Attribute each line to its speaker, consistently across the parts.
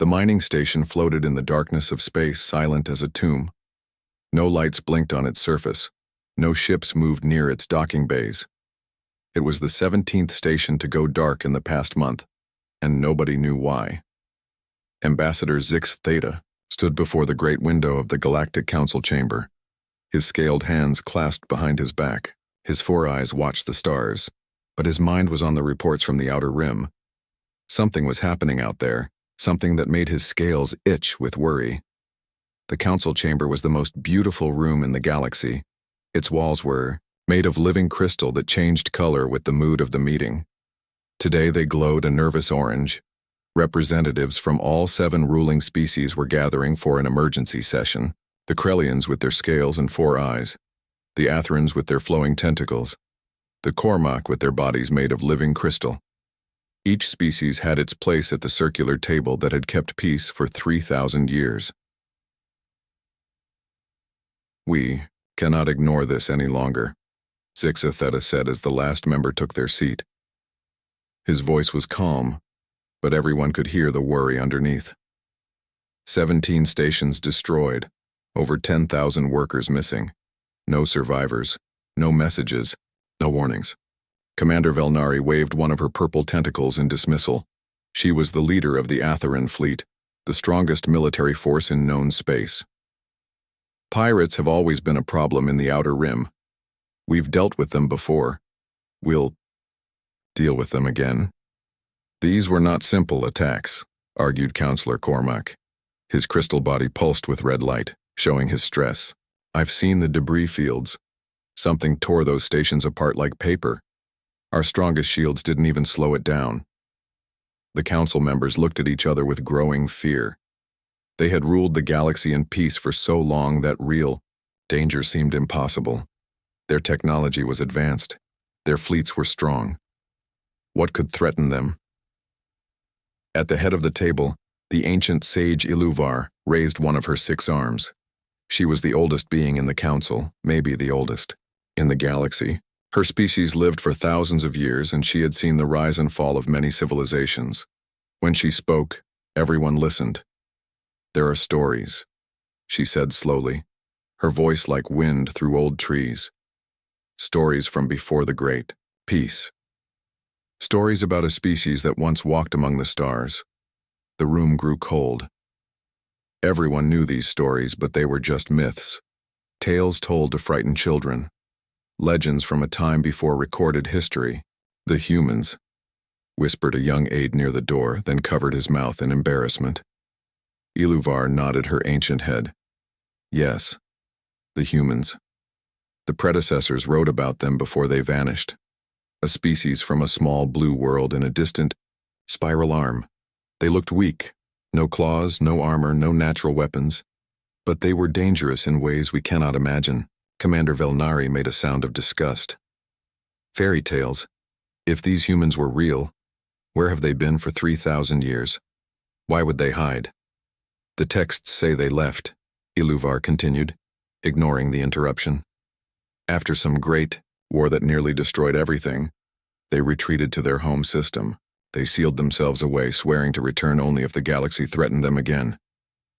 Speaker 1: The mining station floated in the darkness of space, silent as a tomb. No lights blinked on its surface. No ships moved near its docking bays. It was the 17th station to go dark in the past month, and nobody knew why. Ambassador Zix Theta stood before the great window of the Galactic Council chamber. His scaled hands clasped behind his back. His four eyes watched the stars, but his mind was on the reports from the outer rim. Something was happening out there, something that made his scales itch with worry. The council chamber was the most beautiful room in the galaxy. Its walls were made of living crystal that changed color with the mood of the meeting. Today they glowed a nervous orange. Representatives from all 7 ruling species were gathering for an emergency session. The Krellians with their scales and 4 eyes, the Athrans with their flowing tentacles, the Cormac with their bodies made of living crystal. Each species had its place at the circular table that had kept peace for 3,000 years. We cannot ignore this any longer, Zix Theta said as the last member took their seat. His voice was calm, but everyone could hear the worry underneath. 17 stations destroyed, over 10,000 workers missing. No survivors, no messages, no warnings. Commander Velnari waved one of her purple tentacles in dismissal. She was the leader of the Atheran fleet, the strongest military force in known space. Pirates have always been a problem in the Outer Rim. We've dealt with them before. We'll deal with them again. These were not simple attacks, argued Counselor Cormac. His crystal body pulsed with red light, showing his stress. I've seen the debris fields. Something tore those stations apart like paper. Our strongest shields didn't even slow it down. The council members looked at each other with growing fear. They had ruled the galaxy in peace for so long that real danger seemed impossible. Their technology was advanced. Their fleets were strong. What could threaten them? At the head of the table, the ancient sage Iluvar raised one of her 6 arms. She was the oldest being in the council, maybe the oldest, in the galaxy. Her species lived for thousands of years, and she had seen the rise and fall of many civilizations. When she spoke, everyone listened. There are stories, she said slowly, her voice like wind through old trees. Stories from before the great peace. Stories about a species that once walked among the stars. The room grew cold. Everyone knew these stories, but they were just myths. Tales told to frighten children. Legends from a time before recorded history. The humans, whispered a young aide near the door, then covered his mouth in embarrassment. Iluvar nodded her ancient head. Yes, the humans. The predecessors wrote about them before they vanished. A species from a small blue world in a distant spiral arm. They looked weak. No claws, no armor, no natural weapons. But they were dangerous in ways we cannot imagine. Commander Velnari made a sound of disgust. Fairy tales. If these humans were real, where have they been for 3,000 years? Why would they hide? The texts say they left, Iluvar continued, ignoring the interruption. After some great war that nearly destroyed everything, they retreated to their home system. They sealed themselves away, swearing to return only if the galaxy threatened them again.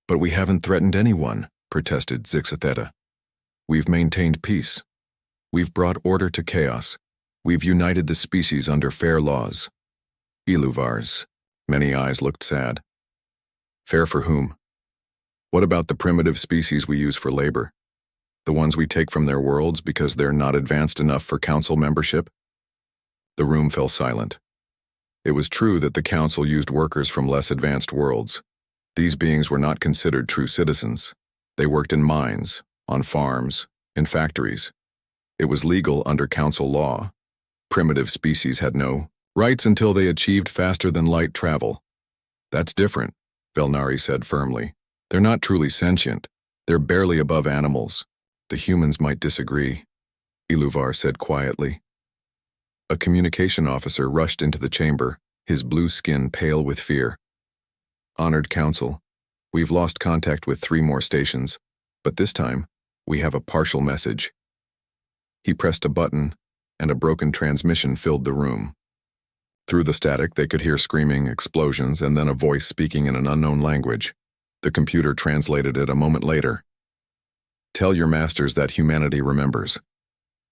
Speaker 1: But we haven't threatened anyone, protested Zix Theta. We've maintained peace. We've brought order to chaos. We've united the species under fair laws. Iluvar's many eyes looked sad. Fair for whom? What about the primitive species we use for labor? The ones we take from their worlds because they're not advanced enough for council membership? The room fell silent. It was true that the council used workers from less advanced worlds. These beings were not considered true citizens. They worked in mines, on farms, in factories. It was legal under council law. Primitive species had no rights until they achieved faster-than-light travel. That's different, Velnari said firmly. They're not truly sentient. They're barely above animals. The humans might disagree, Iluvar said quietly. A communication officer rushed into the chamber, his blue skin pale with fear. Honored Council, we've lost contact with 3 more stations, but this time, we have a partial message. He pressed a button, and a broken transmission filled the room. Through the static, they could hear screaming, explosions, and then a voice speaking in an unknown language. The computer translated it a moment later. "Tell your masters that humanity remembers.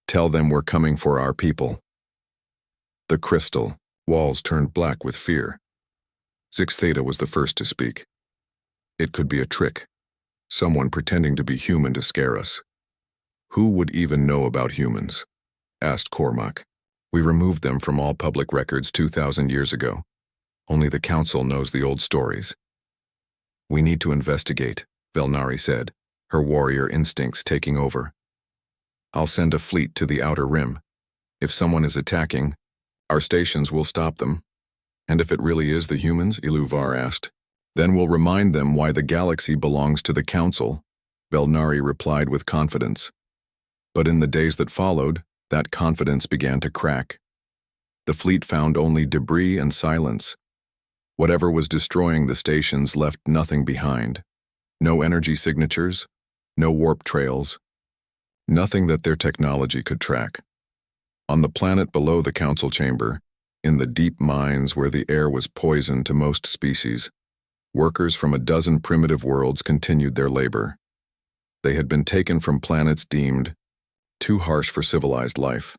Speaker 1: Tell them we're coming for our people." The crystal walls turned black with fear. Zix Theta was the first to speak. "It could be a trick. Someone pretending to be human to scare us." "Who would even know about humans?" asked Cormac. "We removed them from all public records 2,000 years ago. Only the Council knows the old stories." "We need to investigate," Velnari said, her warrior instincts taking over. "I'll send a fleet to the Outer Rim. If someone is attacking, our stations will stop them." "And if it really is the humans?" Iluvar asked. "Then we'll remind them why the galaxy belongs to the Council," Velnari replied with confidence. But in the days that followed, that confidence began to crack. The fleet found only debris and silence. Whatever was destroying the stations left nothing behind. No energy signatures, no warp trails, nothing that their technology could track. On the planet below the Council chamber, in the deep mines where the air was poison to most species, workers from a dozen primitive worlds continued their labor. They had been taken from planets deemed too harsh for civilized life.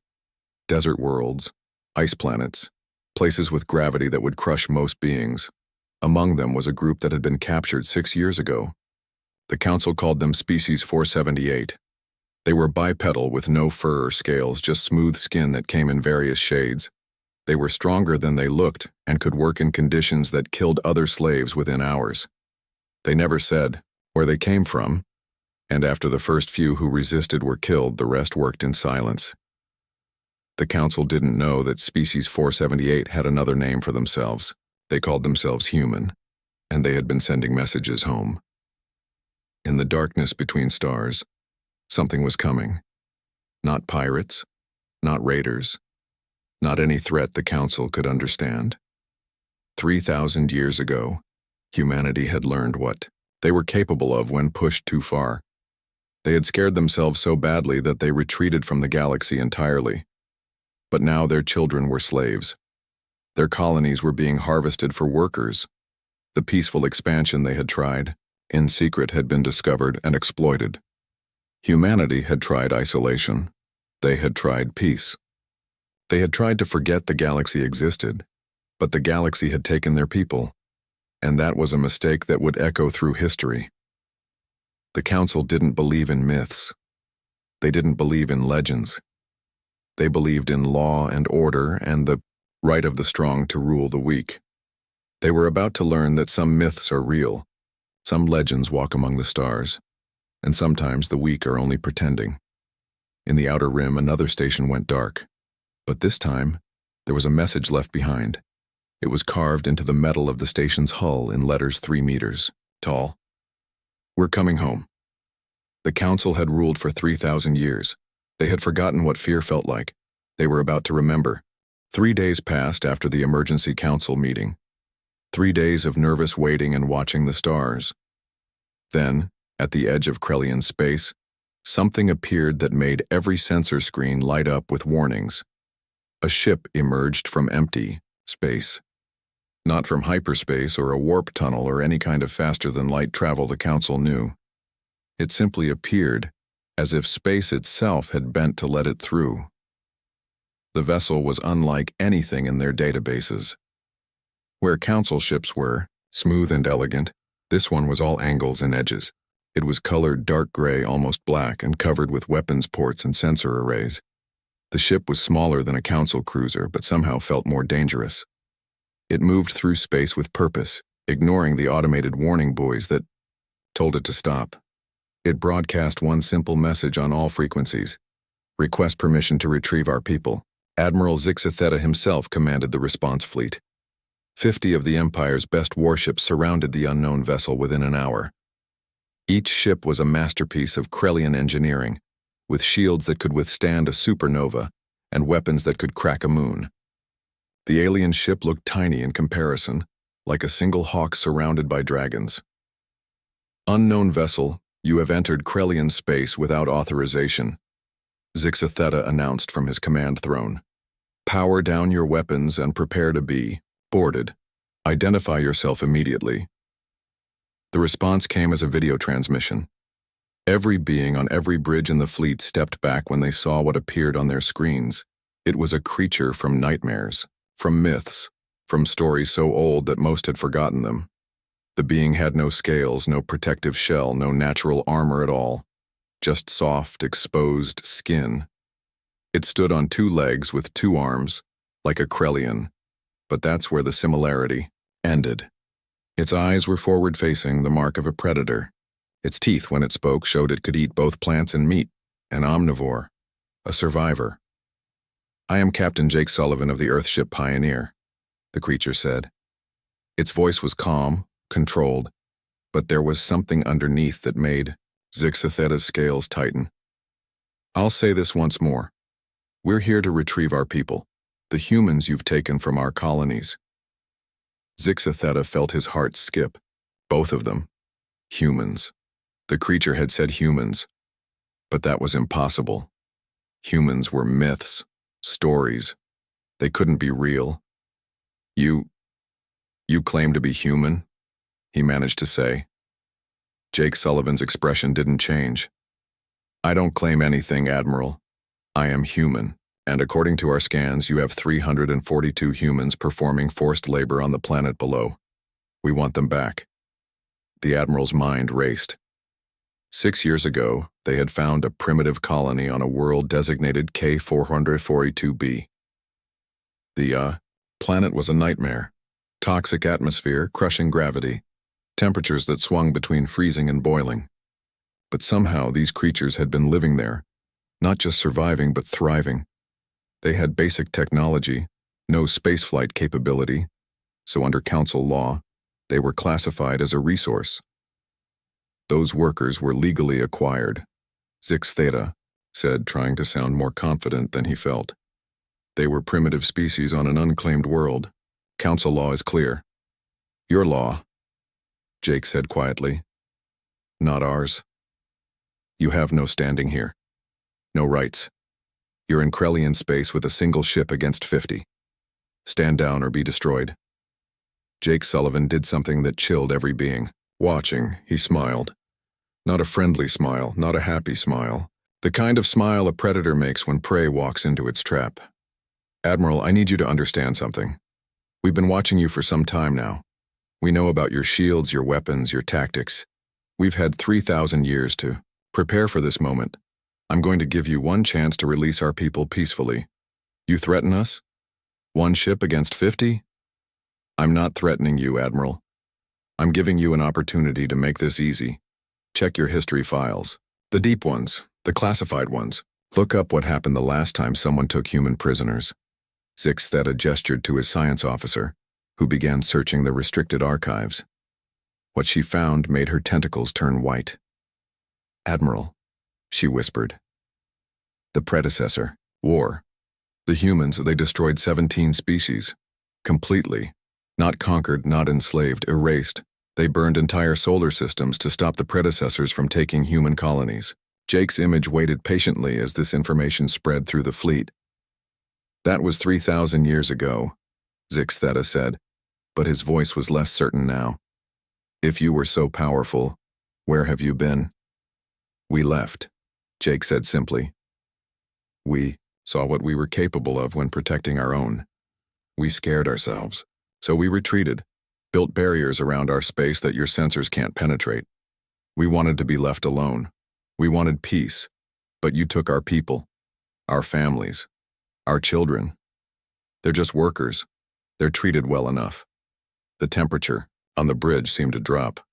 Speaker 1: Desert worlds, ice planets, places with gravity that would crush most beings. Among them was a group that had been captured 6 years ago. The Council called them Species 478. They were bipedal with no fur or scales, just smooth skin that came in various shades. They were stronger than they looked and could work in conditions that killed other slaves within hours. They never said where they came from, and after the first few who resisted were killed, the rest worked in silence. The Council didn't know that Species 478 had another name for themselves. They called themselves human, and they had been sending messages home. In the darkness between stars, something was coming. Not pirates, not raiders, not any threat the Council could understand. 3,000 years ago, humanity had learned what they were capable of when pushed too far. They had scared themselves so badly that they retreated from the galaxy entirely. But now their children were slaves. Their colonies were being harvested for workers. The peaceful expansion they had tried, in secret, had been discovered and exploited. Humanity had tried isolation. They had tried peace. They had tried to forget the galaxy existed, but the galaxy had taken their people, and that was a mistake that would echo through history. The Council didn't believe in myths. They didn't believe in legends. They believed in law and order and the right of the strong to rule the weak. They were about to learn that some myths are real, some legends walk among the stars, and sometimes the weak are only pretending. In the Outer Rim, another station went dark, but this time there was a message left behind. It was carved into the metal of the station's hull in letters 3 meters tall. "We're coming home." The Council had ruled for 3,000 years. They had forgotten what fear felt like. They were about to remember. 3 days passed after the emergency council meeting. 3 days of nervous waiting and watching the stars. Then, at the edge of Krellian space, something appeared that made every sensor screen light up with warnings. A ship emerged from empty space. Not from hyperspace or a warp tunnel or any kind of faster-than-light travel the Council knew. It simply appeared, as if space itself had bent to let it through. The vessel was unlike anything in their databases. Where Council ships were, smooth and elegant, this one was all angles and edges. It was colored dark gray, almost black, and covered with weapons ports and sensor arrays. The ship was smaller than a Council cruiser, but somehow felt more dangerous. It moved through space with purpose, ignoring the automated warning buoys that told it to stop. It broadcast one simple message on all frequencies: request permission to retrieve our people. Admiral Zix Theta himself commanded the response fleet. 50 of the Empire's best warships surrounded the unknown vessel within an hour. Each ship was a masterpiece of Krellian engineering, with shields that could withstand a supernova and weapons that could crack a moon. The alien ship looked tiny in comparison, like a single hawk surrounded by dragons. "Unknown vessel, you have entered Krellian space without authorization," Zix Theta announced from his command throne. Power down your weapons and prepare to be boarded. Identify yourself immediately. The response came as a video transmission. Every being on every bridge in the fleet stepped back when they saw what appeared on their screens. It was a creature from nightmares, from myths, from stories so old that most had forgotten them. The being had no scales, no protective shell, no natural armor at all. Just soft, exposed skin. It stood on 2 legs with 2 arms, like a Krellian, but that's where the similarity ended. Its eyes were forward-facing, the mark of a predator. Its teeth, when it spoke, showed it could eat both plants and meat, an omnivore, a survivor. "I am Captain Jake Sullivan of the Earthship Pioneer," the creature said. Its voice was calm, controlled, but there was something underneath that made Zixatheta's scales tighten. "I'll say this once more. We're here to retrieve our people, the humans you've taken from our colonies." Zixatheta felt his heart skip. Both of them. Humans. The creature had said humans, but that was impossible. Humans were myths, stories. They couldn't be real. You claim to be human?" he managed to say. Jake Sullivan's expression didn't change. "I don't claim anything, Admiral. I am human, and according to our scans, you have 342 humans performing forced labor on the planet below. We want them back." The Admiral's mind raced. 6 years ago, they had found a primitive colony on a world designated K442b. The planet was a nightmare. Toxic atmosphere, crushing gravity, temperatures that swung between freezing and boiling. But somehow these creatures had been living there, not just surviving but thriving. They had basic technology, no spaceflight capability, so under Council law, they were classified as a resource. Those workers were legally acquired, Zixatheta said, trying to sound more confident than he felt. They were primitive species on an unclaimed world. Council law is clear. "Your law," Jake said quietly. "Not ours. You have no standing here. No rights. You're in Krellian space with a single ship against 50. Stand down or be destroyed." Jake Sullivan did something that chilled every being. Watching, he smiled. Not a friendly smile, not a happy smile. The kind of smile a predator makes when prey walks into its trap. "Admiral, I need you to understand something. We've been watching you for some time now. We know about your shields, your weapons, your tactics. We've had 3,000 years to prepare for this moment. I'm going to give you one chance to release our people peacefully. You threaten us? 1 ship against 50? I'm not threatening you, Admiral. I'm giving you an opportunity to make this easy. Check your history files. The deep ones, the classified ones. Look up what happened the last time someone took human prisoners." Zixatheta gestured to his science officer, who began searching the restricted archives. What she found made her tentacles turn white. "Admiral," she whispered. "The predecessor, War. The humans, they destroyed 17 species. Completely. Not conquered, not enslaved, erased. They burned entire solar systems to stop the predecessors from taking human colonies." Jake's image waited patiently as this information spread through the fleet. "That was 3,000 years ago," Zixatheta said, but his voice was less certain now. "If you were so powerful, where have you been?" "We left," Jake said simply. "We saw what we were capable of when protecting our own. We scared ourselves, so we retreated, built barriers around our space that your sensors can't penetrate. We wanted to be left alone. We wanted peace, but you took our people, our families, our children. They're just workers. They're treated well enough." The temperature on the bridge seemed to drop.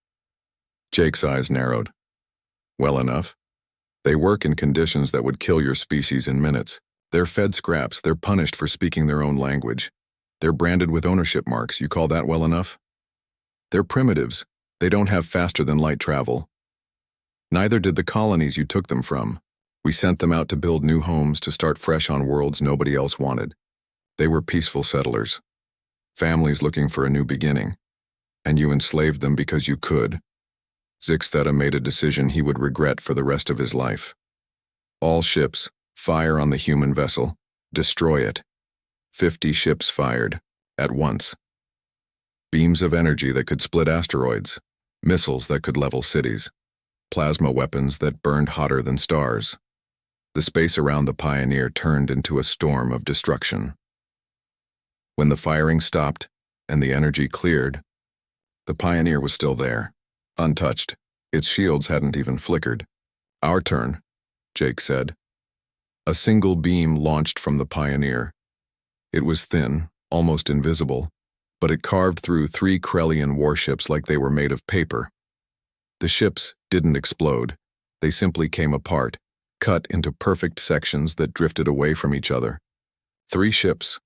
Speaker 1: Jake's eyes narrowed. "Well enough? They work in conditions that would kill your species in minutes. They're fed scraps. They're punished for speaking their own language. They're branded with ownership marks. You call that well enough? They're primitives. They don't have faster-than-light travel. Neither did the colonies you took them from. We sent them out to build new homes, to start fresh on worlds nobody else wanted. They were peaceful settlers. Families looking for a new beginning. And you enslaved them because you could." Zixatheta made a decision he would regret for the rest of his life. "All ships, fire on the human vessel. Destroy it. 50 ships fired, at once. Beams of energy that could split asteroids, missiles that could level cities, plasma weapons that burned hotter than stars. The space around the Pioneer turned into a storm of destruction. When the firing stopped and the energy cleared, the Pioneer was still there, untouched. Its shields hadn't even flickered. "Our turn," Jake said. A single beam launched from the Pioneer. It was thin, almost invisible, but it carved through 3 Krellian warships like they were made of paper. The ships didn't explode. They simply came apart, cut into perfect sections that drifted away from each other. 3 ships,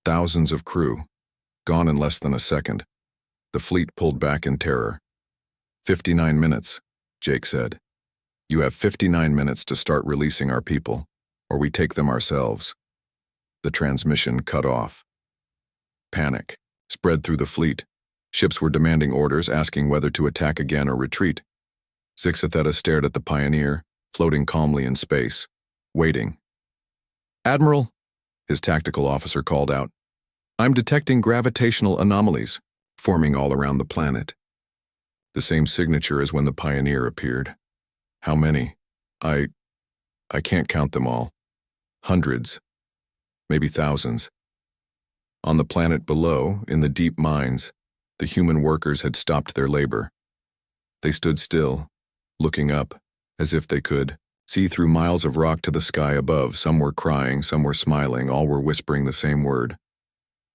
Speaker 1: thousands of crew, gone in less than a second. The fleet pulled back in terror. 59 minutes, Jake said. "You have 59 minutes to start releasing our people, or we take them ourselves." The transmission cut off. Panic spread through the fleet. Ships were demanding orders, asking whether to attack again or retreat. Zixatheta stared at the Pioneer, floating calmly in space, waiting. "Admiral," his tactical officer called out, "I'm detecting gravitational anomalies forming all around the planet." The same signature as when the Pioneer appeared. "How many? I can't count them all. Hundreds, maybe thousands." On the planet below, in the deep mines, the human workers had stopped their labor. They stood still, looking up, as if they could see through miles of rock to the sky above. Some were crying, some were smiling, all were whispering the same word.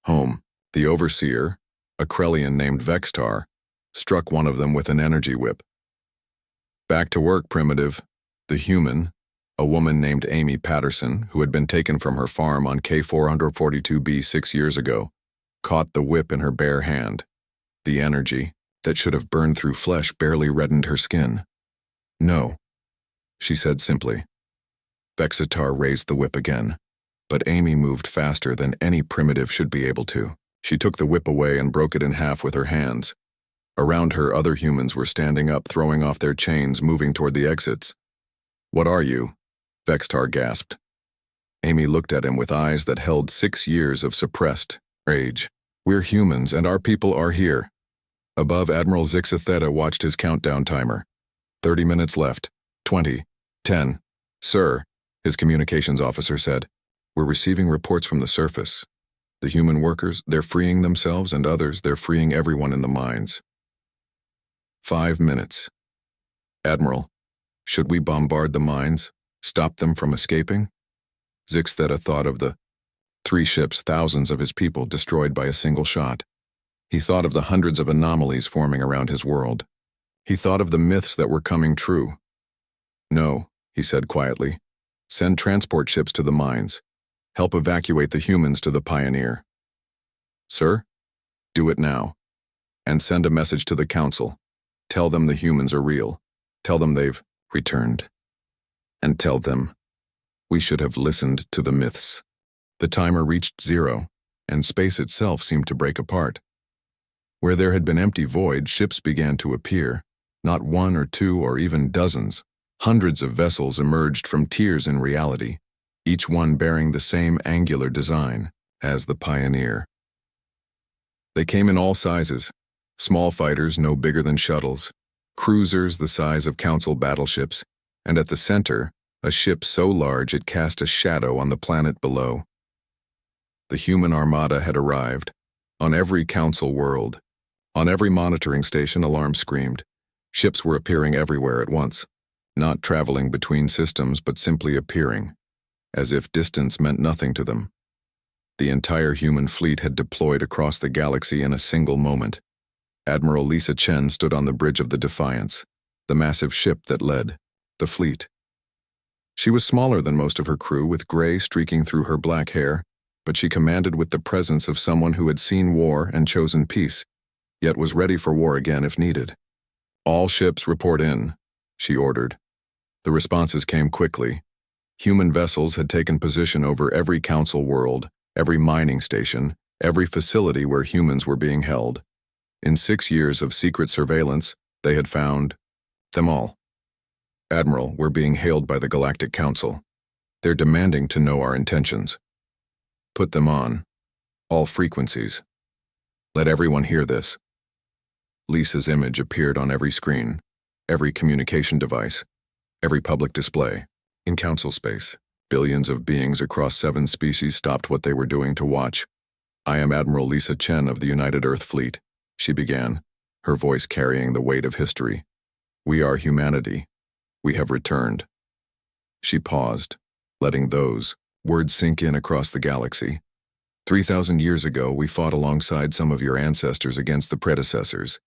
Speaker 1: "Home." The overseer, a Krellian named Vextar, struck one of them with an energy whip. "Back to work, primitive." The human, a woman named Amy Patterson, who had been taken from her farm on K442b 6 years ago, caught the whip in her bare hand. The energy, that should have burned through flesh, barely reddened her skin. "No," she said simply. Vexatar raised the whip again, but Amy moved faster than any primitive should be able to. She took the whip away and broke it in half with her hands. Around her, other humans were standing up, throwing off their chains, moving toward the exits. "What are you?" Vextar gasped. Amy looked at him with eyes that held 6 years of suppressed rage. "We're humans, and our people are here." Above, Admiral Zixatheta watched his countdown timer. 30 minutes left. 20. 10. "Sir," his communications officer said, "we're receiving reports from the surface. The human workers, they're freeing themselves, and others, they're freeing everyone in the mines." 5 minutes. "Admiral, should we bombard the mines? Stop them from escaping?" Zixatheta thought of the 3 ships, thousands of his people destroyed by a single shot. He thought of the hundreds of anomalies forming around his world. He thought of the myths that were coming true. "No," he said quietly. "Send transport ships to the mines. Help evacuate the humans to the Pioneer." "Sir?" "Do it now. And send a message to the Council. Tell them the humans are real. Tell them they've returned. And tell them we should have listened to the myths." The timer reached 0, and space itself seemed to break apart. Where there had been empty void, ships began to appear. Not 1 or 2 or even dozens. Hundreds of vessels emerged from tiers in reality, each one bearing the same angular design as the Pioneer. They came in all sizes: small fighters no bigger than shuttles, cruisers the size of Council battleships, and at the center, a ship so large it cast a shadow on the planet below. The human armada had arrived. On every Council world, on every monitoring station, alarms screamed. Ships were appearing everywhere at once, not traveling between systems but simply appearing, as if distance meant nothing to them. The entire human fleet had deployed across the galaxy in a single moment. Admiral Lisa Chen stood on the bridge of the Defiance, the massive ship that led the fleet. She was smaller than most of her crew, with gray streaking through her black hair, but she commanded with the presence of someone who had seen war and chosen peace, yet was ready for war again if needed. "All ships report in," she ordered. The responses came quickly. Human vessels had taken position over every Council world, every mining station, every facility where humans were being held. In 6 years of secret surveillance, they had found them all. "Admiral, we're being hailed by the Galactic Council. They're demanding to know our intentions." "Put them on," All frequencies. Let everyone hear this. Lisa's image appeared on every screen, every communication device, every public display. In council space, billions of beings across 7 species stopped what they were doing to watch. "I am Admiral Lisa Chen of the United Earth Fleet," she began, her voice carrying the weight of history. "We are humanity. We have returned." She paused, letting those words sink in across the galaxy. 3,000 years ago, we fought alongside some of your ancestors against the predecessors.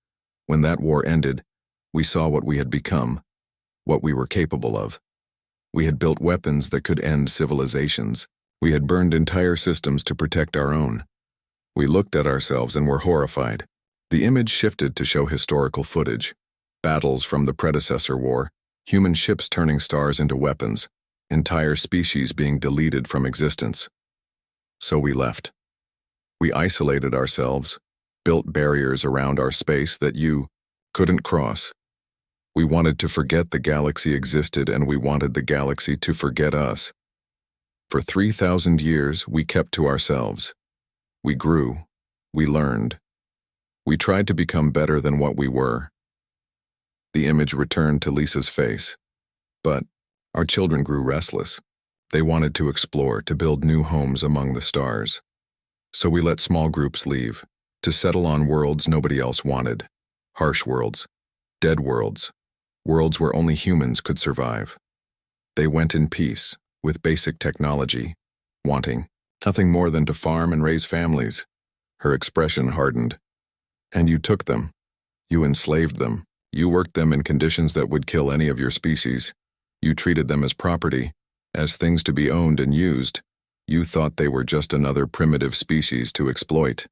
Speaker 1: When that war ended, we saw what we had become, what we were capable of. We had built weapons that could end civilizations. We had burned entire systems to protect our own. We looked at ourselves and were horrified. The image shifted to show historical footage. Battles from the predecessor war, human ships turning stars into weapons, entire species being deleted from existence. So we left. We isolated ourselves, built barriers around our space that you couldn't cross. We wanted to forget the galaxy existed, and we wanted the galaxy to forget us. For 3,000 years, we kept to ourselves. We grew. We learned. We tried to become better than what we were. The image returned to Lisa's face. But our children grew restless. They wanted to explore, to build new homes among the stars. So we let small groups leave, to settle on worlds nobody else wanted. Harsh worlds. Dead worlds. Worlds where only humans could survive. They went in peace, with basic technology, wanting nothing more than to farm and raise families. Her expression hardened. And you took them. You enslaved them. You worked them in conditions that would kill any of your species. You treated them as property, as things to be owned and used. You thought they were just another primitive species to exploit.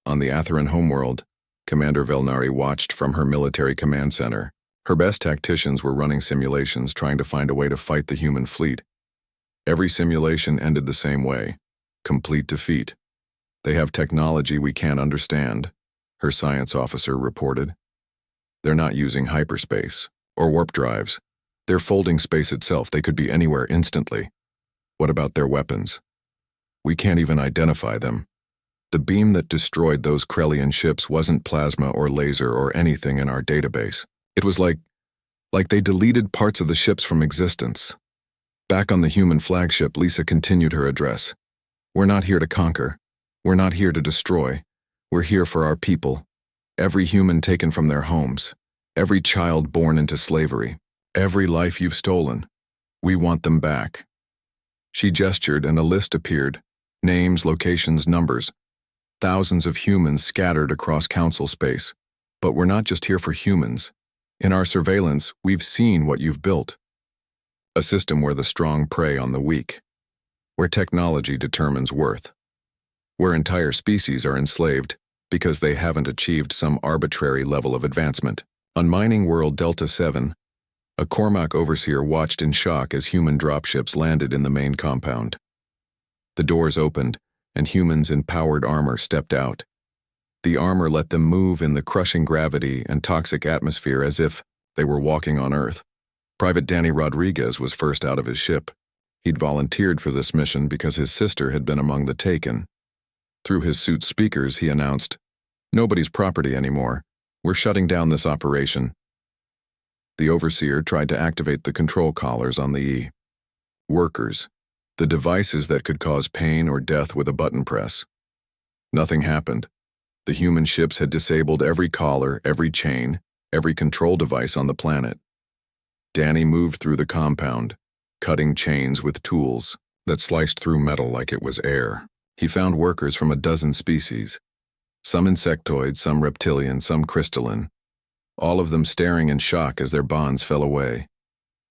Speaker 1: On the Atheran homeworld, Commander Velnari watched from her military command center. Her best tacticians were running simulations trying to find a way to fight the human fleet. Every simulation ended the same way: complete defeat. "They have technology we can't understand," her science officer reported. "They're not using hyperspace or warp drives. They're folding space itself. They could be anywhere instantly. What about their weapons? We can't even identify them. The beam that destroyed those Krellian ships wasn't plasma or laser or anything in our database. It was like they deleted parts of the ships from existence." Back on the human flagship, Lisa continued her address. "We're not here to conquer. We're not here to destroy. We're here for our people. Every human taken from their homes. Every child born into slavery. Every life you've stolen. We want them back." She gestured and a list appeared. Names, locations, numbers. Thousands of humans scattered across council space. But we're not just here for humans. In our surveillance, we've seen what you've built. A system where the strong prey on the weak. Where technology determines worth. Where entire species are enslaved because they haven't achieved some arbitrary level of advancement. On mining world Delta 7, a Cormac overseer watched in shock as human dropships landed in the main compound. The doors opened, and humans in powered armor stepped out. The armor let them move in the crushing gravity and toxic atmosphere as if they were walking on Earth. Private Danny Rodriguez was first out of his ship. He'd volunteered for this mission because his sister had been among the taken. Through his suit's speakers, he announced, "Nobody's property anymore. We're shutting down this operation." The overseer tried to activate the control collars on the workers, the devices that could cause pain or death with a button press. Nothing happened. The human ships had disabled every collar, every chain, every control device on the planet. Danny moved through the compound, cutting chains with tools that sliced through metal like it was air. He found workers from a dozen species, some insectoid, some reptilian, some crystalline, all of them staring in shock as their bonds fell away.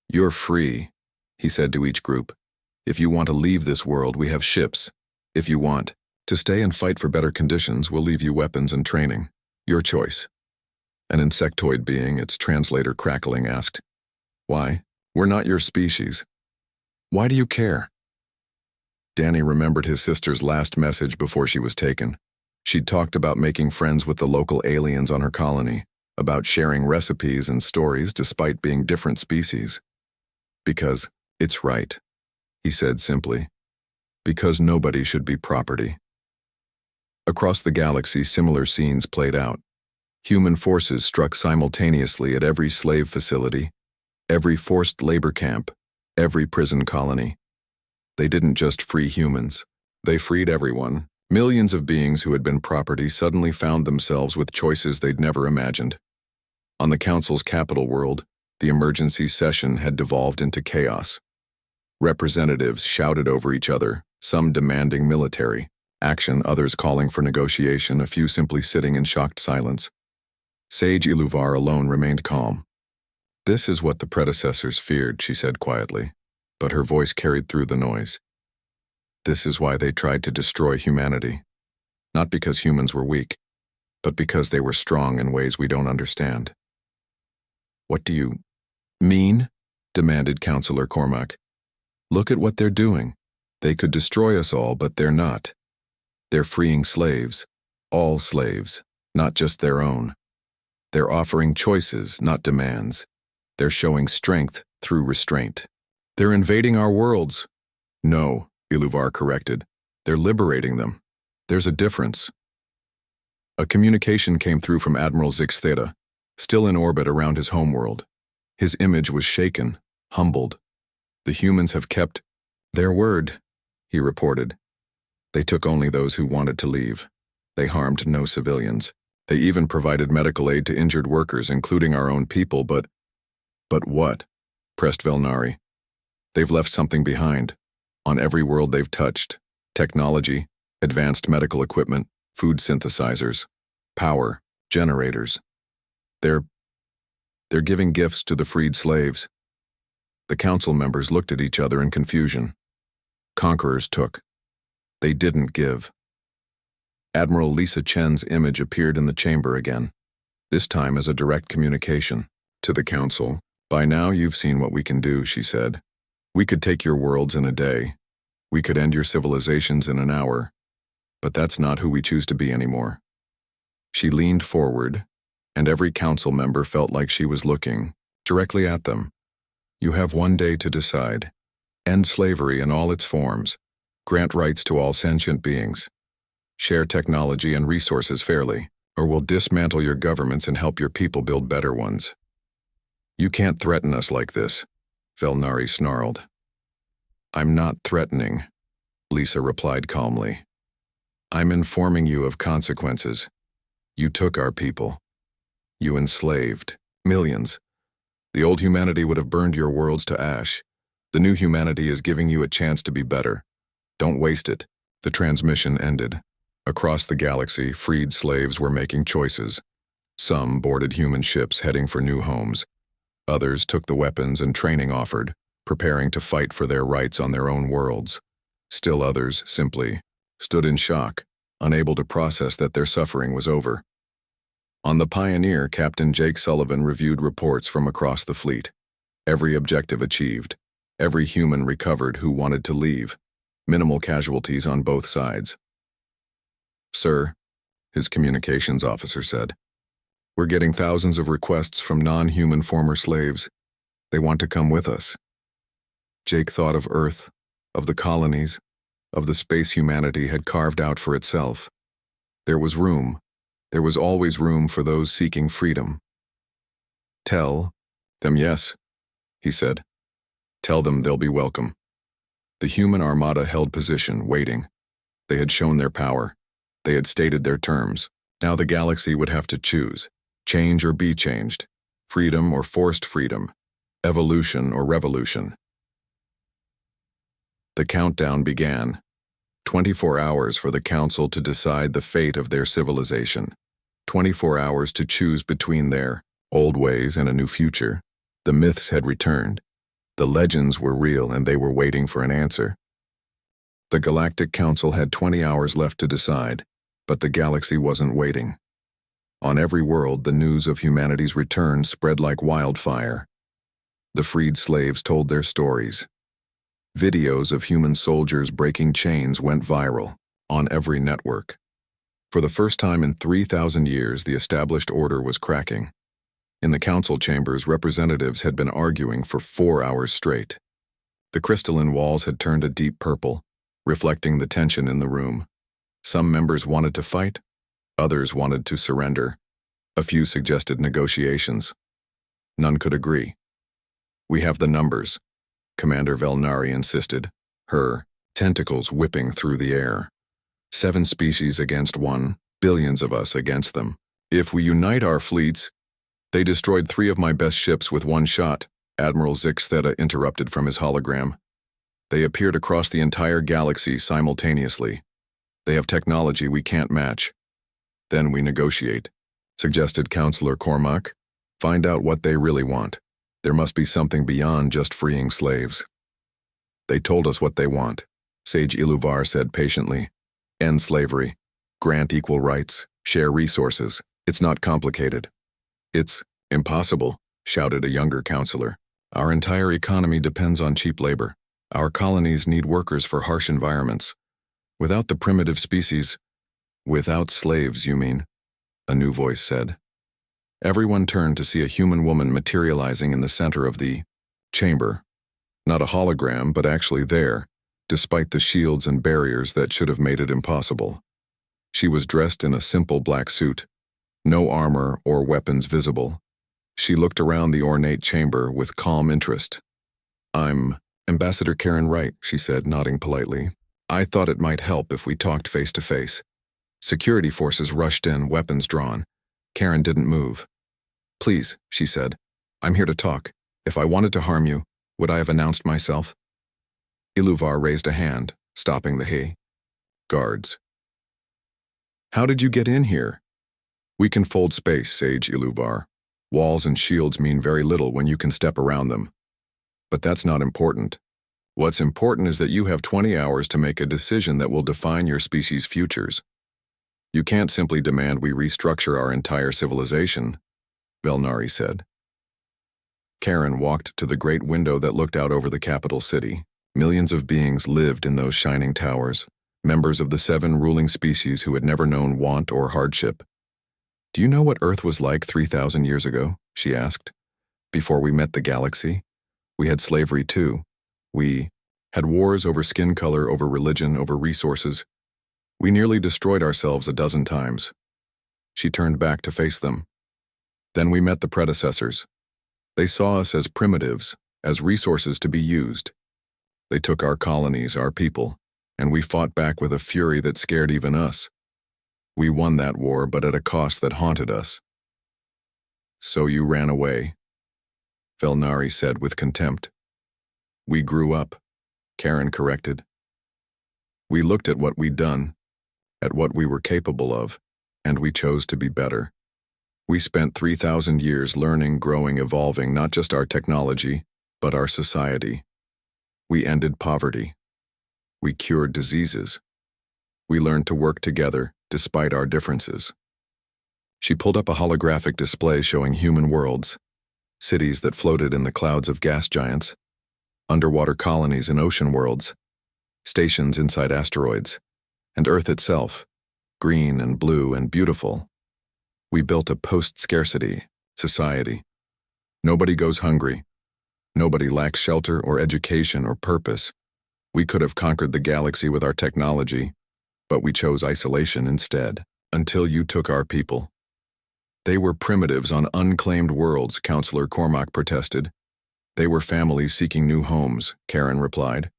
Speaker 1: "You're free," he said to each group. "If you want to leave this world, we have ships. If you want to stay and fight for better conditions, we'll leave you weapons and training. Your choice." An insectoid being, its translator crackling, asked, "Why? We're not your species. Why do you care?" Danny remembered his sister's last message before she was taken. She'd talked about making friends with the local aliens on her colony, about sharing recipes and stories despite being different species. "Because it's right," he said simply. "Because nobody should be property." Across the galaxy, similar scenes played out. Human forces struck simultaneously at every slave facility, every forced labor camp, every prison colony. They didn't just free humans. They freed everyone. Millions of beings who had been property suddenly found themselves with choices they'd never imagined. On the Council's capital world, the emergency session had devolved into chaos. Representatives shouted over each other, some demanding military action, others calling for negotiation, a few simply sitting in shocked silence. Sage Iluvar alone remained calm. "This is what the predecessors feared," she said quietly, but her voice carried through the noise. "This is why they tried to destroy humanity. Not because humans were weak, but because they were strong in ways we don't understand." "What do you mean?" demanded Councillor Cormac. "Look at what they're doing. They could destroy us all, but they're not. They're freeing slaves, all slaves, not just their own. They're offering choices, not demands. They're showing strength through restraint. They're invading our worlds." "No," Iluvar corrected. "They're liberating them. There's a difference." A communication came through from Admiral Zix Theta, still in orbit around his homeworld. His image was shaken, humbled. "The humans have kept their word," he reported. "They took only those who wanted to leave. They harmed no civilians. They even provided medical aid to injured workers, including our own people, but what?" pressed Velnari. "They've left something behind. On every world they've touched. Technology, advanced medical equipment, food synthesizers, power, generators. They're giving gifts to the freed slaves." The council members looked at each other in confusion. Conquerors took. They didn't give. Admiral Lisa Chen's image appeared in the chamber again, this time as a direct communication. To the council, "By now you've seen what we can do," she said. "We could take your worlds in a day. We could end your civilizations in an hour. But that's not who we choose to be anymore." She leaned forward, and every council member felt like she was looking directly at them. "You have one day to decide. End slavery in all its forms. Grant rights to all sentient beings. Share technology and resources fairly, or we'll dismantle your governments and help your people build better ones." "You can't threaten us like this," Velnari snarled. "I'm not threatening," Lisa replied calmly. "I'm informing you of consequences. You took our people. You enslaved millions. The old humanity would have burned your worlds to ash. The new humanity is giving you a chance to be better. Don't waste it." The transmission ended. Across the galaxy, freed slaves were making choices. Some boarded human ships heading for new homes. Others took the weapons and training offered, preparing to fight for their rights on their own worlds. Still others simply stood in shock, unable to process that their suffering was over. On the Pioneer, Captain Jake Sullivan reviewed reports from across the fleet. Every objective achieved. Every human recovered who wanted to leave. Minimal casualties on both sides. "Sir," his communications officer said, "we're getting thousands of requests from non-human former slaves. They want to come with us." Jake thought of Earth, of the colonies, of the space humanity had carved out for itself. There was room. There was always room for those seeking freedom. "Tell them yes," he said. "Tell them they'll be welcome." The human armada held position, waiting. They had shown their power. They had stated their terms. Now the galaxy would have to choose. Change or be changed. Freedom or forced freedom. Evolution or revolution. The countdown began. 24 hours for the Council to decide the fate of their civilization. 24 hours to choose between their old ways and a new future. The myths had returned. The legends were real and they were waiting for an answer. The Galactic Council had 20 hours left to decide, but the galaxy wasn't waiting. On every world, the news of humanity's return spread like wildfire. The freed slaves told their stories. Videos of human soldiers breaking chains went viral, on every network. For the first time in 3,000 years, the established order was cracking. In the council chambers, representatives had been arguing for 4 hours straight. The crystalline walls had turned a deep purple, reflecting the tension in the room. Some members wanted to fight, others wanted to surrender. A few suggested negotiations. None could agree. "We have the numbers," Commander Velnari insisted, her tentacles whipping through the air. 7 species against 1, billions of us against them. "If we unite our fleets—" "They destroyed 3 of my best ships with 1 shot," Admiral Zix Theta interrupted from his hologram. "They appeared across the entire galaxy simultaneously. They have technology we can't match." "Then we negotiate," suggested Counselor Cormac. "Find out what they really want. There must be something beyond just freeing slaves." "They told us what they want," Sage Iluvar said patiently. "End slavery. Grant equal rights. Share resources. It's not complicated." "It's impossible," shouted a younger counselor. "Our entire economy depends on cheap labor. Our colonies need workers for harsh environments. Without the primitive species—" "Without slaves, you mean?" a new voice said. Everyone turned to see a human woman materializing in the center of the chamber. Not a hologram, but actually there, despite the shields and barriers that should have made it impossible. She was dressed in a simple black suit, no armor or weapons visible. She looked around the ornate chamber with calm interest. "I'm Ambassador Karen Wright," she said, nodding politely. "I thought it might help if we talked face to face." Security forces rushed in, weapons drawn. Karen didn't move. "Please," she said, "I'm here to talk. If I wanted to harm you, would I have announced myself?" Iluvar raised a hand, stopping the hay. "Guards." "How did you get in here?" "We can fold space, Sage Iluvar. Walls and shields mean very little when you can step around them. But that's not important. What's important is that you have 20 hours to make a decision that will define your species' futures. You can't simply demand we restructure our entire civilization," Velnari said. Karen walked to the great window that looked out over the capital city. Millions of beings lived in those shining towers, members of the 7 ruling species who had never known want or hardship. "Do you know what Earth was like 3,000 years ago?" she asked. "Before we met the galaxy, we had slavery too. We had wars over skin color, over religion, over resources. We nearly destroyed ourselves a dozen times." She turned back to face them. "Then we met the predecessors. They saw us as primitives, as resources to be used. They took our colonies, our people, and we fought back with a fury that scared even us. We won that war, but at a cost that haunted us." "So you ran away," Velnari said with contempt. "We grew up," Karen corrected. "We looked at what we'd done, at what we were capable of, and we chose to be better. We spent 3,000 years learning, growing, evolving not just our technology, but our society. We ended poverty. We cured diseases. We learned to work together, despite our differences." She pulled up a holographic display showing human worlds, cities that floated in the clouds of gas giants, underwater colonies in ocean worlds, stations inside asteroids, and Earth itself, green and blue and beautiful. "We built a post-scarcity society. Nobody goes hungry. Nobody lacks shelter or education or purpose. We could have conquered the galaxy with our technology, but we chose isolation instead, until you took our people." "They were primitives on unclaimed worlds," Counselor Cormac protested. "They were families seeking new homes," Karen replied.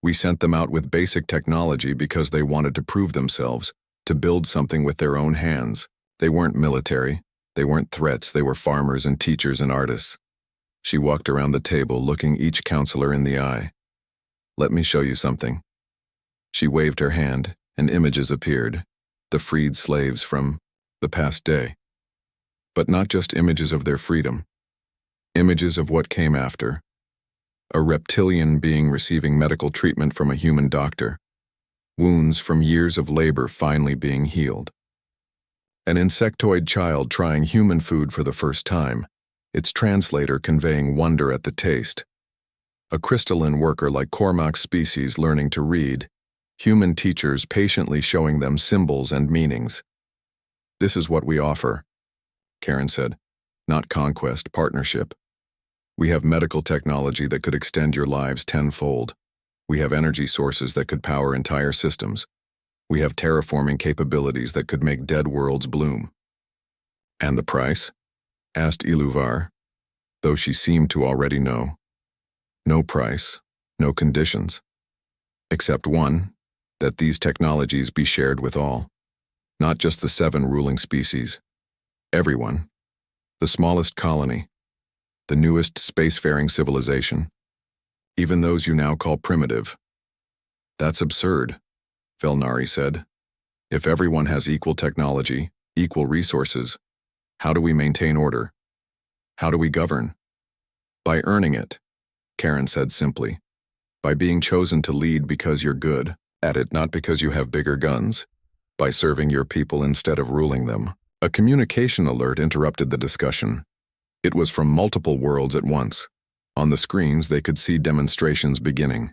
Speaker 1: "We sent them out with basic technology because they wanted to prove themselves, to build something with their own hands. They weren't military. They weren't threats. They were farmers and teachers and artists." She walked around the table, looking each counselor in the eye. "Let me show you something." She waved her hand, and images appeared, the freed slaves from the past day. But not just images of their freedom. Images of what came after. A reptilian being receiving medical treatment from a human doctor. Wounds from years of labor finally being healed. An insectoid child trying human food for the first time, its translator conveying wonder at the taste. A crystalline worker like Cormac's species learning to read, human teachers patiently showing them symbols and meanings. "This is what we offer," Karen said. "Not conquest, partnership. We have medical technology that could extend your lives tenfold. We have energy sources that could power entire systems. We have terraforming capabilities that could make dead worlds bloom. And the price? Asked Iluvar, though she seemed to already know. No price, no conditions. Except one, that these technologies be shared with all. Not just the 7 ruling species. Everyone. The smallest colony. The newest spacefaring civilization. Even those you now call primitive. That's absurd, Velnari said. If everyone has equal technology, equal resources, how do we maintain order? How do we govern? By earning it, Karen said simply. By being chosen to lead because you're good at it, not because you have bigger guns. By serving your people instead of ruling them. A communication alert interrupted the discussion. It was from multiple worlds at once. On the screens, they could see demonstrations beginning.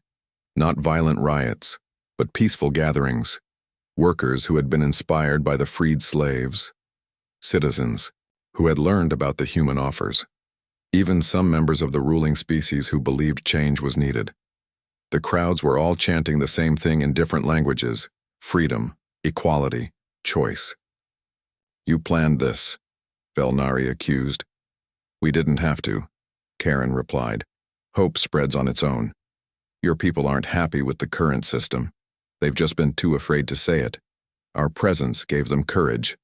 Speaker 1: Not violent riots, but peaceful gatherings. Workers who had been inspired by the freed slaves. Citizens who had learned about the human offers. Even some members of the ruling species who believed change was needed. The crowds were all chanting the same thing in different languages: freedom, equality, choice. You planned this, Velnari accused. We didn't have to, Karen replied. Hope spreads on its own. Your people aren't happy with the current system. They've just been too afraid to say it. Our presence gave them courage.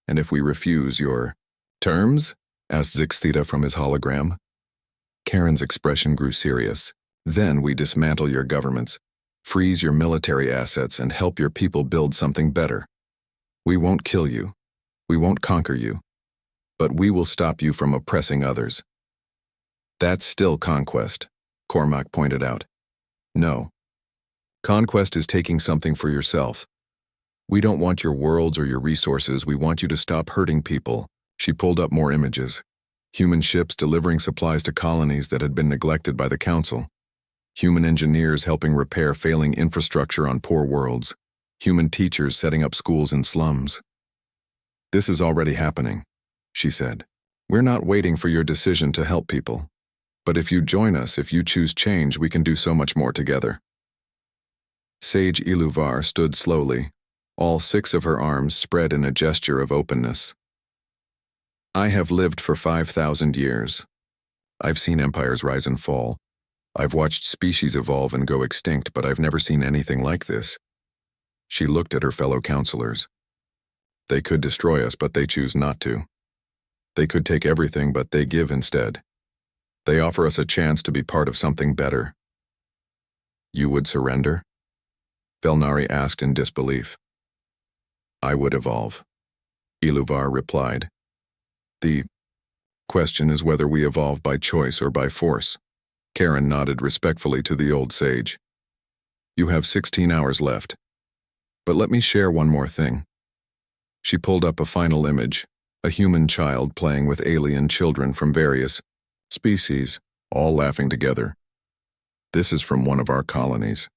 Speaker 1: And if we refuse your terms? Asked Zixtheta from his hologram. Karen's expression grew serious. Then we dismantle your governments, freeze your military assets, and help your people build something better. We won't kill you. We won't conquer you. But we will stop you from oppressing others. That's still conquest, Cormac pointed out. No. Conquest is taking something for yourself. We don't want your worlds or your resources. We want you to stop hurting people. She pulled up more images. Human ships delivering supplies to colonies that had been neglected by the Council. Human engineers helping repair failing infrastructure on poor worlds. Human teachers setting up schools in slums. This is already happening, she said. We're not waiting for your decision to help people. But if you join us, if you choose change, we can do so much more together. Sage Iluvar stood slowly, all 6 of her arms spread in a gesture of openness. I have lived for 5,000 years. I've seen empires rise and fall. I've watched species evolve and go extinct, but I've never seen anything like this. She looked at her fellow counselors. They could destroy us, but they choose not to. They could take everything, but they give instead. They offer us a chance to be part of something better. You would surrender? Velnari asked in disbelief. I would evolve, Iluvar replied. The question is whether we evolve by choice or by force. Karen nodded respectfully to the old sage. You have 16 hours left. But let me share one more thing. She pulled up a final image, a human child playing with alien children from various species, all laughing together. This is from one of our colonies.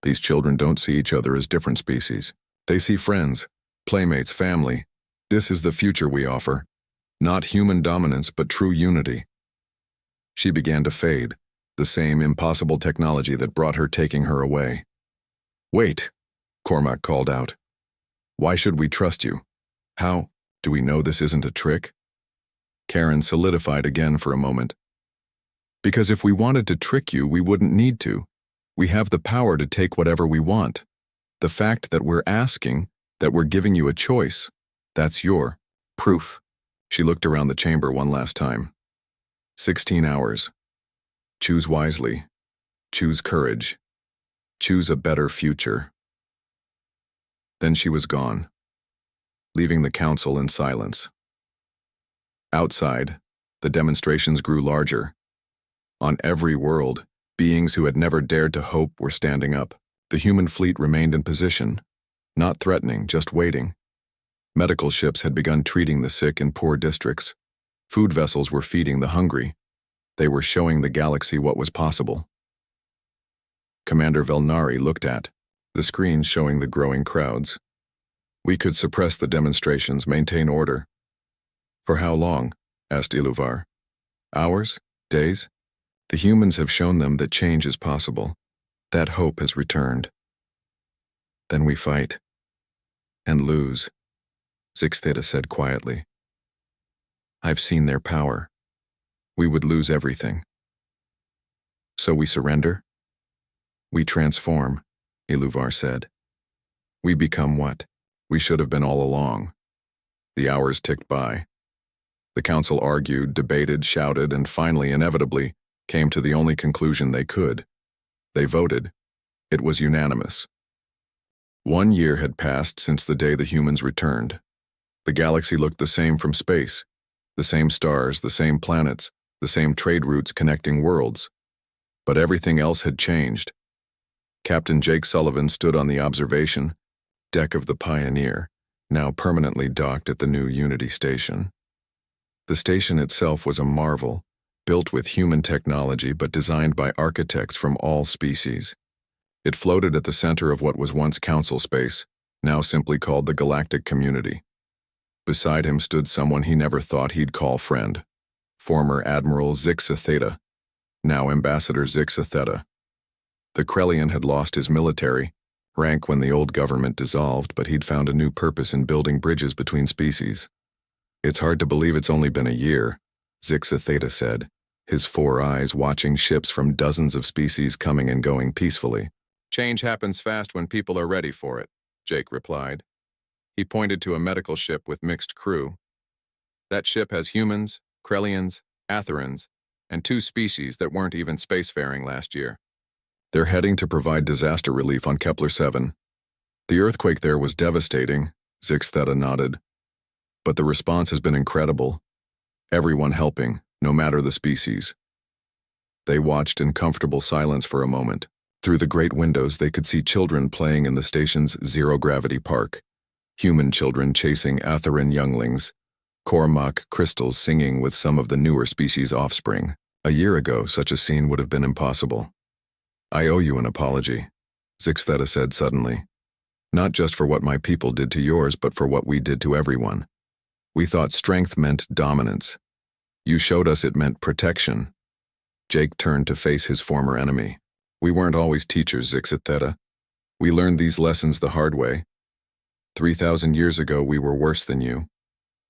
Speaker 1: These children don't see each other as different species. They see friends, playmates, family. This is the future we offer. Not human dominance, but true unity. She began to fade, the same impossible technology that brought her taking her away. Wait, Cormac called out. Why should we trust you? How do we know this isn't a trick? Karen solidified again for a moment. Because if we wanted to trick you, we wouldn't need to. We have the power to take whatever we want. The fact that we're asking, that we're giving you a choice, that's your proof. She looked around the chamber one last time. 16 hours. Choose wisely. Choose courage. Choose a better future. Then she was gone, leaving the council in silence. Outside, the demonstrations grew larger. On every world, beings who had never dared to hope were standing up. The human fleet remained in position, not threatening, just waiting. Medical ships had begun treating the sick in poor districts. Food vessels were feeding the hungry. They were showing the galaxy what was possible. Commander Velnari looked at the screens showing the growing crowds. We could suppress the demonstrations, maintain order. For how long? Asked Iluvar. Hours? Days? The humans have shown them that change is possible. That hope has returned. Then we fight. And lose, Zix Theta said quietly. I've seen their power. We would lose everything. So we surrender? We transform, Iluvar said. We become what? We should have been all along. The hours ticked by. The council argued, debated, shouted, and finally, inevitably, came to the only conclusion they could. They voted. It was unanimous. 1 year had passed since the day the humans returned. The galaxy looked the same from space. The same stars, the same planets, the same trade routes connecting worlds. But everything else had changed. Captain Jake Sullivan stood on the observation deck of the Pioneer, now permanently docked at the new Unity station. The station itself was a marvel, built with human technology but designed by architects from all species. It floated at the center of what was once council space, now simply called the Galactic Community. Beside him stood someone he never thought he'd call friend, former Admiral Zix Theta, now Ambassador Zix Theta. The Krellian had lost his military rank when the old government dissolved, but he'd found a new purpose in building bridges between species. It's hard to believe it's only been a year, Zix Theta said, his 4 eyes watching ships from dozens of species coming and going peacefully. Change happens fast when people are ready for it, Jake replied. He pointed to a medical ship with mixed crew. That ship has humans, Krellians, Atherans, and 2 species that weren't even spacefaring last year. They're heading to provide disaster relief on Kepler 7. The earthquake there was devastating, Zix Theta nodded. But the response has been incredible. Everyone helping, no matter the species. They watched in comfortable silence for a moment. Through the great windows they could see children playing in the station's zero-gravity park. Human children chasing Atheran younglings. Cormac crystals singing with some of the newer species' offspring. A year ago, such a scene would have been impossible. I owe you an apology, Zix Theta said suddenly. Not just for what my people did to yours, but for what we did to everyone. We thought strength meant dominance. You showed us it meant protection. Jake turned to face his former enemy. We weren't always teachers, Zix Theta. We learned these lessons the hard way. 3,000 years ago, we were worse than you.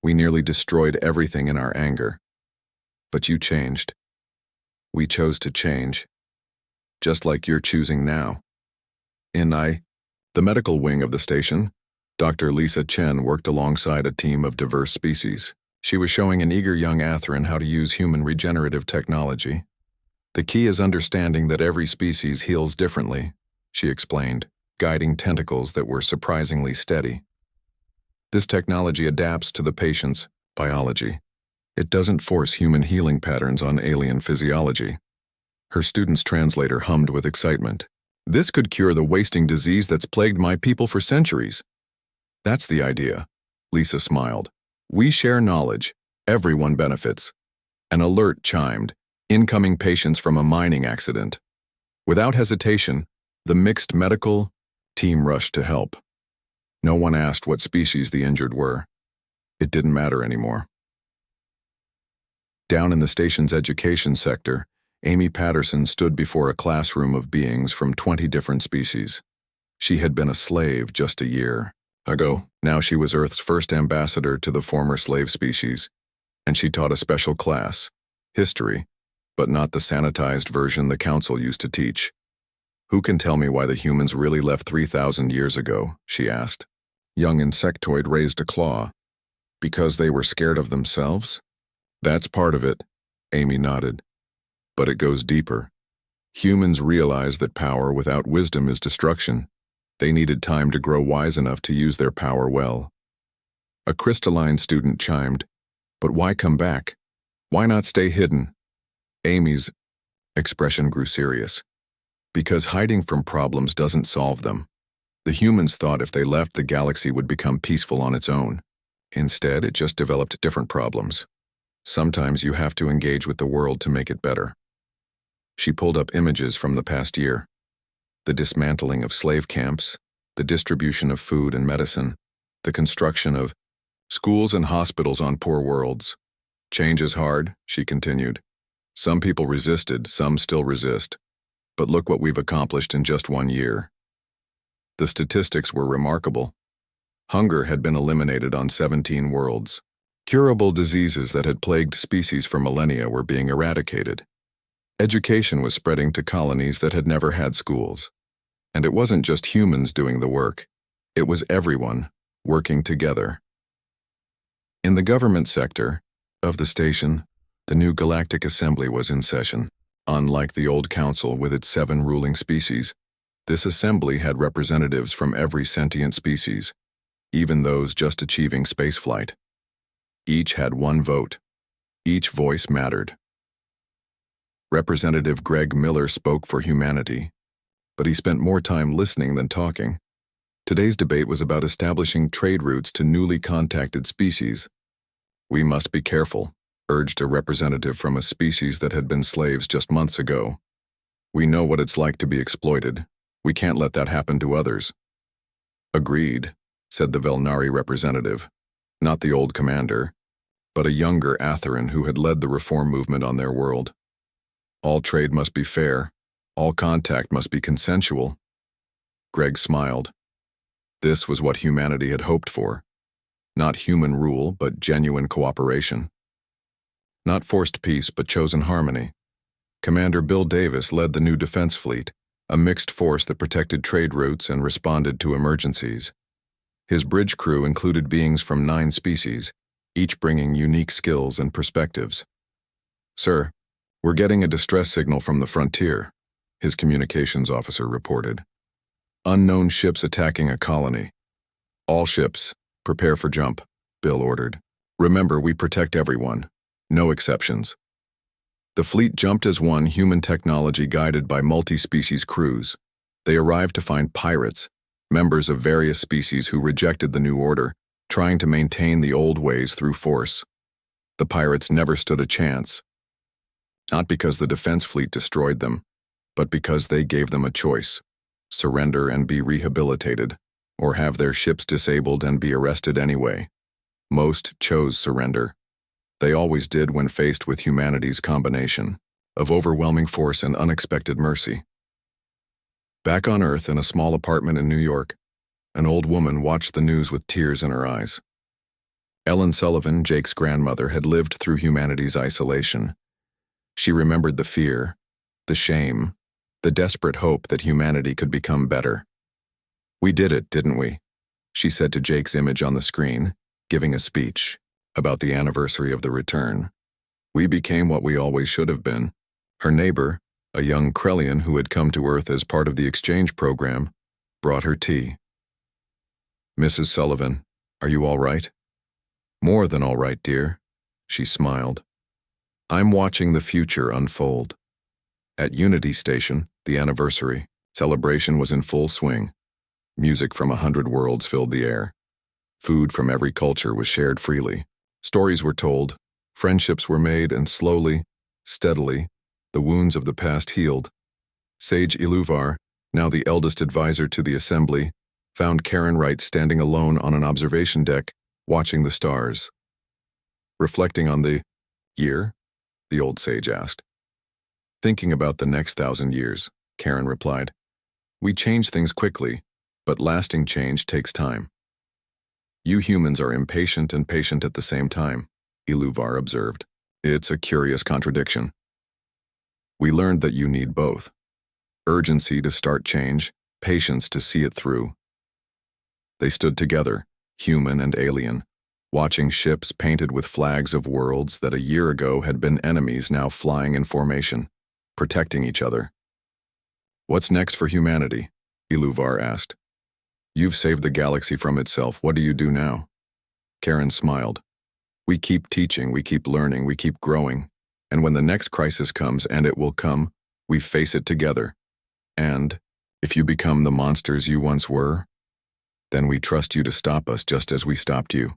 Speaker 1: We nearly destroyed everything in our anger. But you changed. We chose to change. Just like you're choosing now. The medical wing of the station, Dr. Lisa Chen worked alongside a team of diverse species. She was showing an eager young Atheran how to use human regenerative technology. The key is understanding that every species heals differently, she explained, guiding tentacles that were surprisingly steady. This technology adapts to the patient's biology. It doesn't force human healing patterns on alien physiology. Her student's translator hummed with excitement. This could cure the wasting disease that's plagued my people for centuries. That's the idea, Lisa smiled. We share knowledge. Everyone benefits. An alert chimed. Incoming patients from a mining accident. Without hesitation, the mixed medical team rushed to help. No one asked what species the injured were. It didn't matter anymore. Down in the station's education sector, Amy Patterson stood before a classroom of beings from 20 different species. She had been a slave just a year ago. Now she was Earth's first ambassador to the former slave species, and she taught a special class, history, but not the sanitized version the council used to teach. Who can tell me why the humans really left 3,000 years ago, she asked. Young Insectoid raised a claw. Because they were scared of themselves? That's part of it, Amy nodded. But it goes deeper. Humans realize that power without wisdom is destruction. They needed time to grow wise enough to use their power well. A crystalline student chimed, but why come back? Why not stay hidden? Amy's expression grew serious. Because hiding from problems doesn't solve them. The humans thought if they left, the galaxy would become peaceful on its own. Instead, it just developed different problems. Sometimes you have to engage with the world to make it better. She pulled up images from the past year. The dismantling of slave camps, the distribution of food and medicine, the construction of schools and hospitals on poor worlds. Change is hard, she continued. Some people resisted, some still resist. But look what we've accomplished in just 1 year. The statistics were remarkable. Hunger had been eliminated on 17 worlds. Curable diseases that had plagued species for millennia were being eradicated. Education was spreading to colonies that had never had schools. And it wasn't just humans doing the work. It was everyone working together. In the government sector of the station, the new Galactic Assembly was in session. Unlike the old council with its 7 ruling species, this assembly had representatives from every sentient species, even those just achieving spaceflight. Each had one vote. Each voice mattered. Representative Greg Miller spoke for humanity, but he spent more time listening than talking. Today's debate was about establishing trade routes to newly contacted species. "We must be careful," urged a representative from a species that had been slaves just months ago. "We know what it's like to be exploited. We can't let that happen to others." "Agreed," said the Velnari representative, not the old commander, but a younger Atherin who had led the reform movement on their world. "All trade must be fair. All contact must be consensual." Greg smiled. This was what humanity had hoped for. Not human rule, but genuine cooperation. Not forced peace, but chosen harmony. Commander Bill Davis led the new defense fleet, a mixed force that protected trade routes and responded to emergencies. His bridge crew included beings from 9 species, each bringing unique skills and perspectives. "Sir, we're getting a distress signal from the frontier," his communications officer reported. "Unknown ships attacking a colony. All ships, prepare for jump," Bill ordered. "Remember, we protect everyone. No exceptions." The fleet jumped as one, human technology guided by multi-species crews. They arrived to find pirates, members of various species who rejected the new order, trying to maintain the old ways through force. The pirates never stood a chance. Not because the defense fleet destroyed them, but because they gave them a choice: surrender and be rehabilitated, or have their ships disabled and be arrested anyway. Most chose surrender. They always did when faced with humanity's combination of overwhelming force and unexpected mercy. Back on Earth in a small apartment in New York, an old woman watched the news with tears in her eyes. Ellen Sullivan, Jake's grandmother, had lived through humanity's isolation. She remembered the fear, the shame, the desperate hope that humanity could become better. "We did it, didn't we?" she said to Jake's image on the screen, giving a speech about the anniversary of the return. "We became what we always should have been." Her neighbor, a young Krellian who had come to Earth as part of the exchange program, brought her tea. "Mrs. Sullivan, are you all right?" "More than all right, dear," she smiled. "I'm watching the future unfold." At Unity Station, the anniversary celebration was in full swing. Music from 100 worlds filled the air. Food from every culture was shared freely. Stories were told, friendships were made, and slowly, steadily, the wounds of the past healed. Sage Iluvar, now the eldest advisor to the assembly, found Karen Wright standing alone on an observation deck, watching the stars. "Reflecting on the year?" the old sage asked. "Thinking about the next 1,000 years, Karen replied. "We change things quickly, but lasting change takes time." "You humans are impatient and patient at the same time," Iluvar observed. "It's a curious contradiction." "We learned that you need both. Urgency to start change, patience to see it through." They stood together, human and alien, watching ships painted with flags of worlds that a year ago had been enemies now flying in formation, protecting each other. "What's next for humanity?" Iluvar asked. "You've saved the galaxy from itself. What do you do now?" Karen smiled. "We keep teaching, we keep learning, we keep growing. And when the next crisis comes, and it will come, we face it together. And if you become the monsters you once were, then we trust you to stop us just as we stopped you.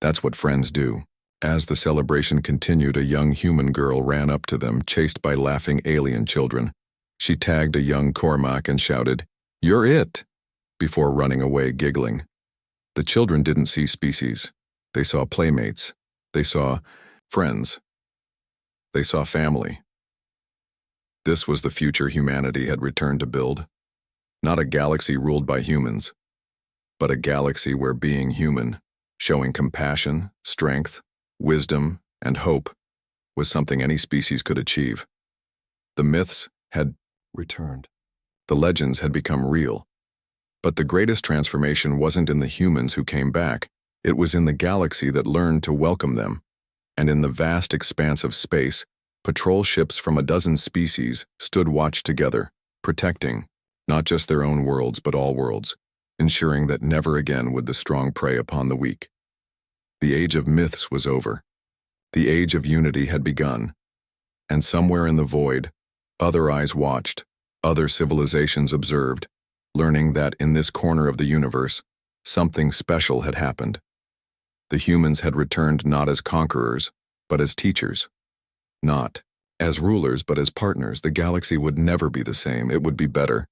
Speaker 1: That's what friends do." As the celebration continued, a young human girl ran up to them, chased by laughing alien children. She tagged a young Cormac and shouted, "You're it!" before running away giggling. The children didn't see species. They saw playmates. They saw friends. They saw family. This was the future humanity had returned to build. Not a galaxy ruled by humans, but a galaxy where being human, showing compassion, strength, wisdom, and hope, was something any species could achieve. The myths had returned. The legends had become real. But the greatest transformation wasn't in the humans who came back. It was in the galaxy that learned to welcome them. And in the vast expanse of space, patrol ships from a dozen species stood watch together, protecting not just their own worlds but all worlds, ensuring that never again would the strong prey upon the weak. The age of myths was over. The age of unity had begun. And somewhere in the void, other eyes watched, other civilizations observed, learning that in this corner of the universe, something special had happened. The humans had returned not as conquerors, but as teachers. Not as rulers, but as partners. The galaxy would never be the same. It would be better.